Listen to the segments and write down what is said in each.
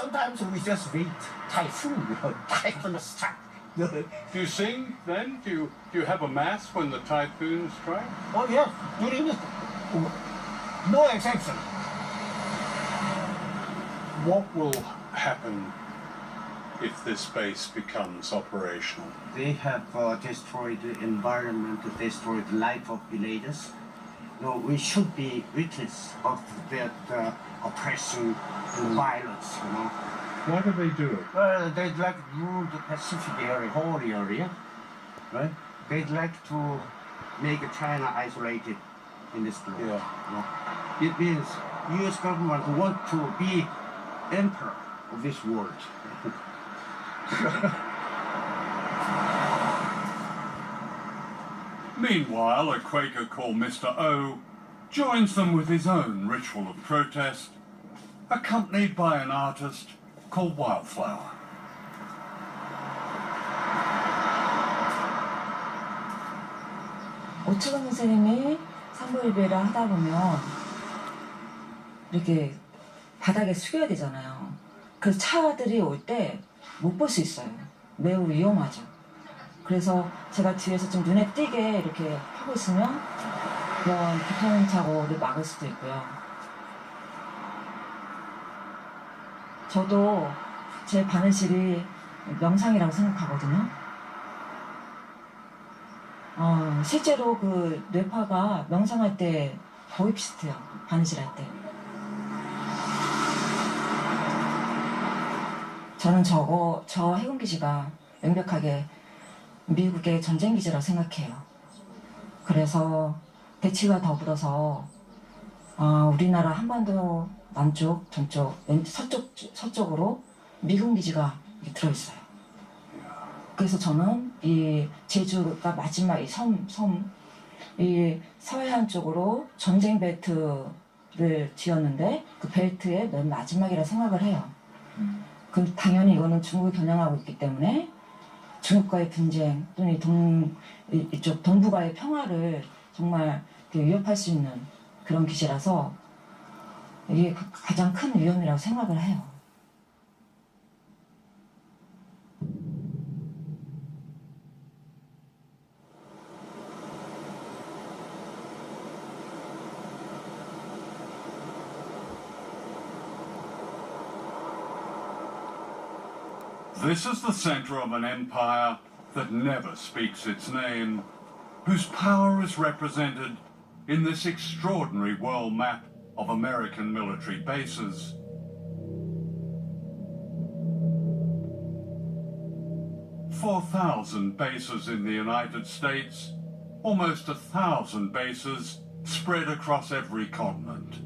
sometimes we just wait typhoon strike. Do you sing then? Do you have a mass when the typhoon strikes? Oh yes, during this, no exception. What will happen if this base becomes operational? They have destroyed the environment, destroyed the life of villagers. No, we should be witness of that oppression and violence, you know. Why do they do it? Well, they'd like to rule the Pacific area, whole area, right? They'd like to make China isolated in this group. Yeah. You know? It means U.S. government want to be emperor of this world. Meanwhile, a Quaker called Mr. O joins them with his own ritual of protest, accompanied by an artist called Wildflower. 오츠건 선생님이 산부일배를 하다 보면 이렇게 바닥에 숙여야 되잖아요. 그래서 차들이 올 때 못 볼 수 있어요. 매우 위험하죠. 그래서 제가 뒤에서 좀 눈에 띄게 이렇게 하고 있으면 그런 교통사고를 막을 수도 있고요. 저도 제 바느질이 명상이라고 생각하거든요. 실제로 그 뇌파가 명상할 때 거의 비슷해요. 바느질할 때. 저는 저 해군기지가 명백하게 미국의 전쟁기지라고 생각해요. 그래서 대치와 더불어서 우리나라 한반도 남쪽, 전쪽, 서쪽으로 미군 기지가 들어있어요. 그래서 저는 이 제주가 마지막 이 서해안 쪽으로 전쟁 벨트를 지었는데 그 벨트의 맨 마지막이라 생각을 해요. 그 당연히 이거는 중국이 겨냥하고 있기 때문에 중국과의 분쟁 또는 이쪽 동북아의 평화를 정말 위협할 수 있는 그런 기지라서 이게 가장 큰 위험이라고 생각을 해요. This is the center of an empire that never speaks its name, whose power is represented in this extraordinary world map of American military bases. "4,000 bases in the United States, almost 1,000 bases spread across every continent.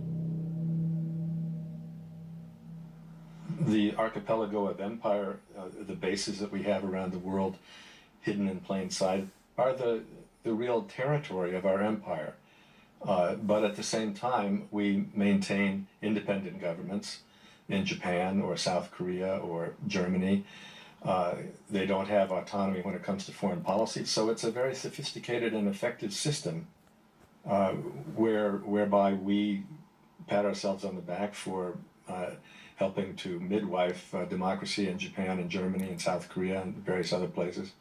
The archipelago of empire, the bases that we have around the world hidden in plain sight, are the real territory of our empire. But at the same time, we maintain independent governments in Japan or South Korea or Germany. They don't have autonomy when it comes to foreign policy. So it's a very sophisticated and effective system whereby we pat ourselves on the back for helping to midwife democracy in Japan and Germany and South Korea and various other places,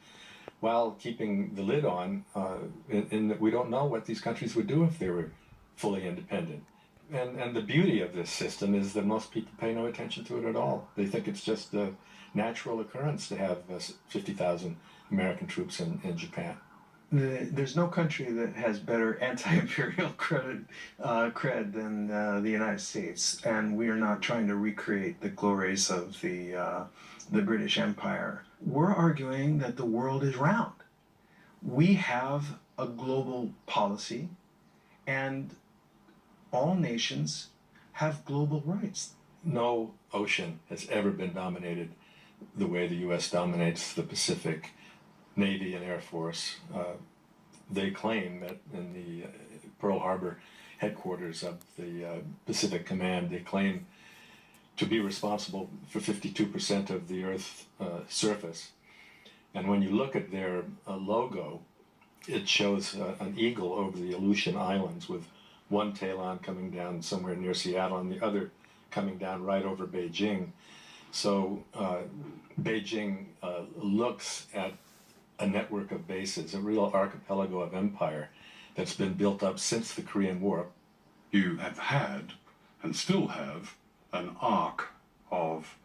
while keeping the lid on in that we don't know what these countries would do if they were fully independent. And the beauty of this system is that most people pay no attention to it at all. They think it's just a natural occurrence to have 50,000 American troops in Japan. There's no country that has better anti-imperial cred than the United States, and we are not trying to recreate the glories of the British Empire. We're arguing that the world is round. We have a global policy, and all nations have global rights. No ocean has ever been dominated the way the U.S. dominates the Pacific. Navy and Air Force, they claim that in the Pearl Harbor headquarters of the Pacific Command, they claim to be responsible for 52% of the Earth's surface. And when you look at their logo, it shows an eagle over the Aleutian Islands with one tail on coming down somewhere near Seattle and the other coming down right over Beijing. So Beijing looks at a network of bases, a real archipelago of empire that's been built up since the Korean War. You have had, and still have, an arc of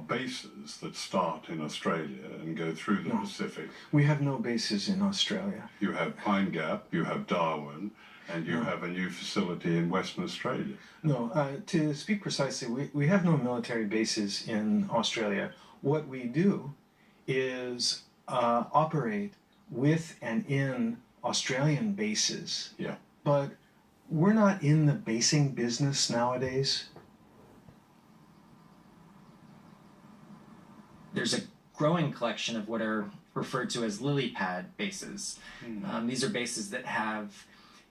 bases that start in Australia and go through the Pacific. We have no bases in Australia. You have Pine Gap, you have Darwin, and you have a new facility in Western Australia. No, to speak precisely, we have no military bases in Australia. What we do is operate with and in Australian bases. Yeah. But we're not in the basing business nowadays. There's a growing collection of what are referred to as lily pad bases. These are bases that have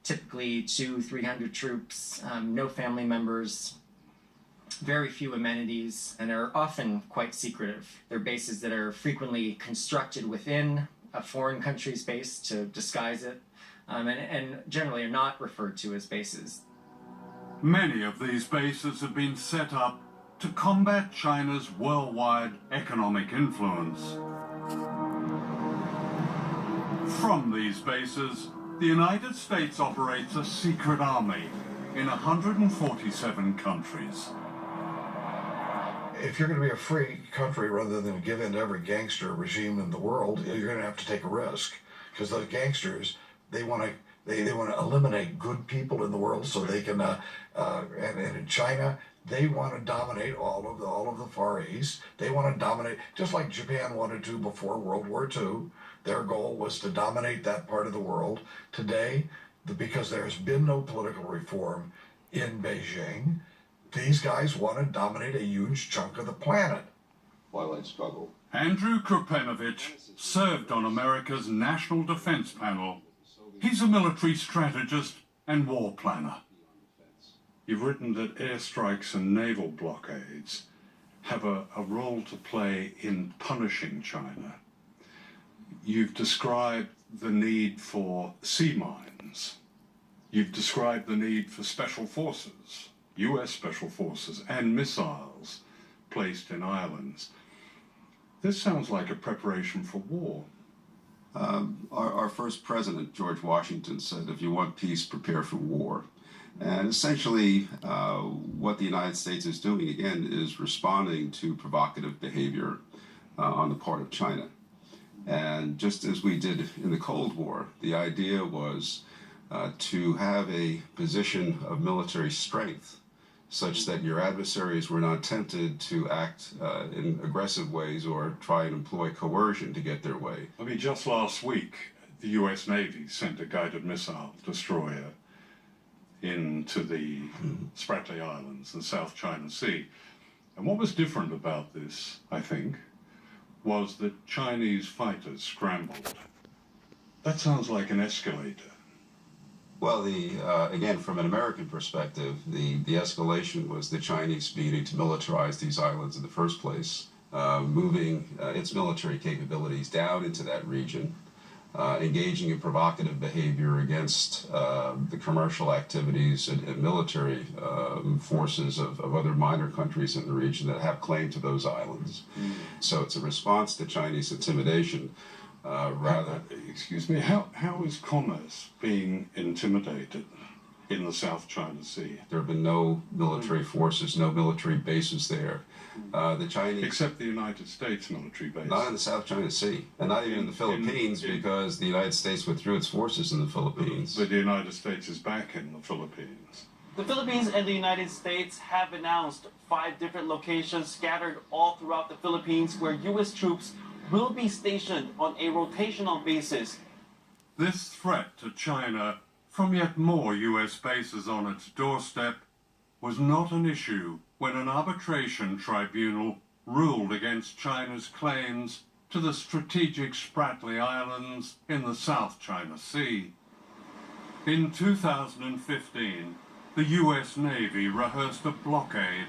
typically 200-300 troops, no family members, very few amenities, and are often quite secretive. They're bases that are frequently constructed within a foreign country's base to disguise it, and generally are not referred to as bases. Many of these bases have been set up to combat China's worldwide economic influence. From these bases, the United States operates a secret army in 147 countries. If you're going to be a free country rather than give in to every gangster regime in the world, you're going to have to take a risk, because those gangsters, they want to eliminate good people in the world so they can and in China they want to dominate all of the Far East. They want to dominate, just like Japan wanted to before World War II. Their goal was to dominate that part of the world. Today, because there has been no political reform in Beijing, these guys want to dominate a huge chunk of the planet. Twilight struggle. Andrew Krupenovich served on America's National Defense Panel. He's a military strategist and war planner. You've written that airstrikes and naval blockades have a role to play in punishing China. You've described the need for sea mines. You've described the need for special forces, US special forces, and missiles placed in islands. This sounds like a preparation for war. Our first president, George Washington, said, if you want peace, prepare for war. And essentially, what the United States is doing, again, is responding to provocative behavior on the part of China. And just as we did in the Cold War, the idea was to have a position of military strength such that your adversaries were not tempted to act in aggressive ways or try and employ coercion to get their way. I mean, just last week, the US Navy sent a guided missile destroyer into the Spratly Islands, the South China Sea. And what was different about this, I think, was that Chinese fighters scrambled. That sounds like an escalator. Well, again, from an American perspective, the escalation was the Chinese beginning to militarize these islands in the first place, moving its military capabilities down into that region, engaging in provocative behavior against the commercial activities and military forces of other minor countries in the region that have claim to those islands. So it's a response to Chinese intimidation. Excuse me, how is commerce being intimidated in the South China Sea? There have been no military forces, no military bases there. The Chinese... Except the United States military base. Not in the South China Sea, and not even in the Philippines, because the United States withdrew its forces in the Philippines. But the United States is back in the Philippines. The Philippines and the United States have announced 5 different locations scattered all throughout the Philippines where U.S. troops will be stationed on a rotational basis. This threat to China from yet more US bases on its doorstep was not an issue when an arbitration tribunal ruled against China's claims to the strategic Spratly Islands in the South China Sea. In 2015, the US Navy rehearsed a blockade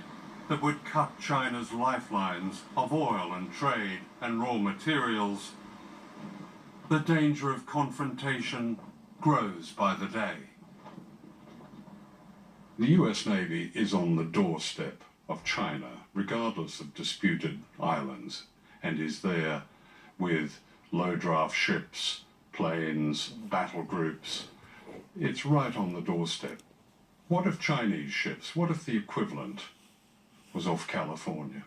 that would cut China's lifelines of oil and trade and raw materials. The danger of confrontation grows by the day. The US Navy is on the doorstep of China, regardless of disputed islands, and is there with low draft ships, planes, battle groups. It's right on the doorstep. What if Chinese ships, what if the equivalent was off California?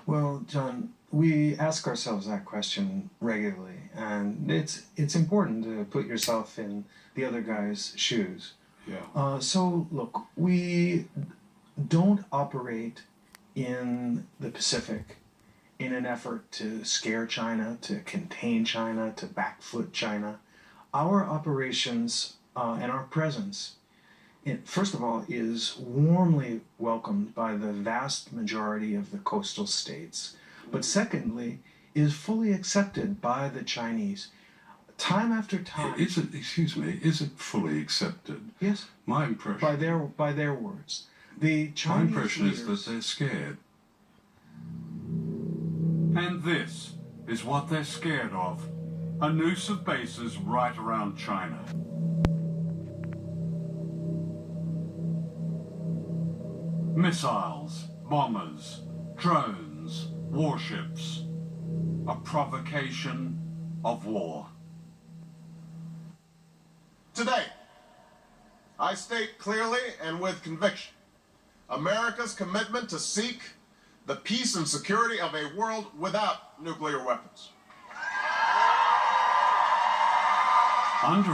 Well, John, we ask ourselves that question regularly, and it's important to put yourself in the other guy's shoes. Yeah. So look, we don't operate in the Pacific in an effort to scare China, to contain China, to backfoot China. Our operations and our presence, first of all, is warmly welcomed by the vast majority of the coastal states, but secondly, is fully accepted by the Chinese. Time after time. Is it fully accepted? Yes. My impression. By their words. The Chinese My impression leaders, is that they're scared. And this is what they're scared of. A noose of bases right around China. Missiles, bombers, drones, warships. A provocation of war. Today, I state clearly and with conviction America's commitment to seek the peace and security of a world without nuclear weapons. Under